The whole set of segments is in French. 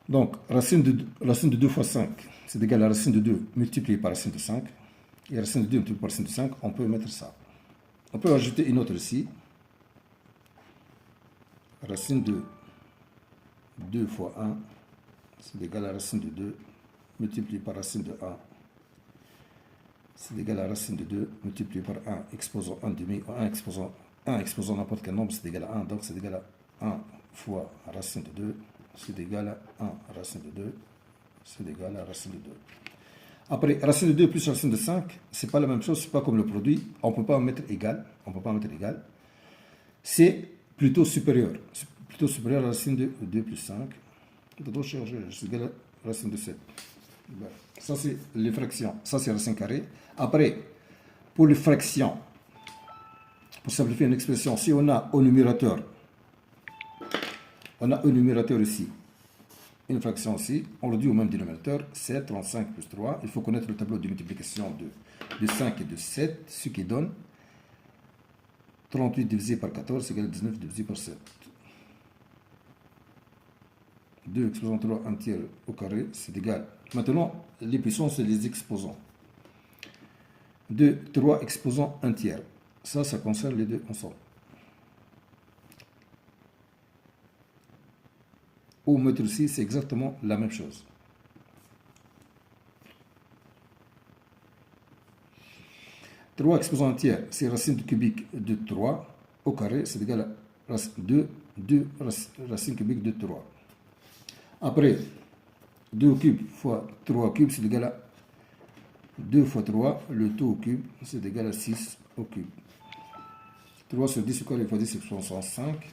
Donc, racine de 2 fois 5, c'est égal à racine de 2 multiplié par racine de 5. Et racine de 2 multiplié par racine de 5, on peut mettre ça. On peut ajouter une autre ici. Racine de 2 fois 1, c'est égal à racine de 2 multiplié par racine de 1. C'est égal à racine de 2 multiplié par 1 exposant 1 demi, 1 exposant n'importe quel nombre, c'est égal à 1. Donc c'est égal à 1 fois racine de 2, c'est égal à 1 racine de 2, c'est égal à racine de 2. Après, racine de 2 plus racine de 5, c'est pas la même chose, c'est pas comme le produit. On ne peut pas mettre égal. On peut pas mettre égal. C'est plutôt supérieur. C'est plutôt supérieur à racine de 2 plus 5. C'est égal à racine de 7. Ça, c'est les fractions. Ça, c'est racine carrée. Après, pour les fractions, pour simplifier une expression, si on a au numérateur, ici, une fraction ici, on le dit au même dénominateur, 7, 35 plus 3. Il faut connaître le tableau de multiplication de 5 et de 7, ce qui donne 38 divisé par 14, c'est égal à 19 divisé par 7. 2 exposant 3 entiers au carré, c'est égal. Maintenant, les puissances, c'est les exposants. 2, 3 exposants entiers. Ça concerne les deux ensemble. Au mettre ici, c'est exactement la même chose. Trois exposants entiers, c'est racine cubique de 3 au carré, c'est égal à 2 racines cubiques de 3. Après, 2 au cube fois 3 au cube, c'est égal à 2 fois 3, le tout au cube, c'est égal à 6 au cube. 3 sur 10 au carré fois 10 exposant 5,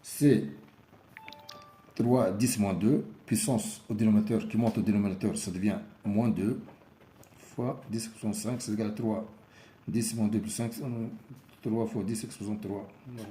c'est 3, 10 moins 2, puissance au dénominateur qui monte au dénominateur, ça devient moins 2, fois 10 exposant 5, c'est égal à 3, 10 moins 2 plus 5, 3 fois 10 exposant 3. Voilà.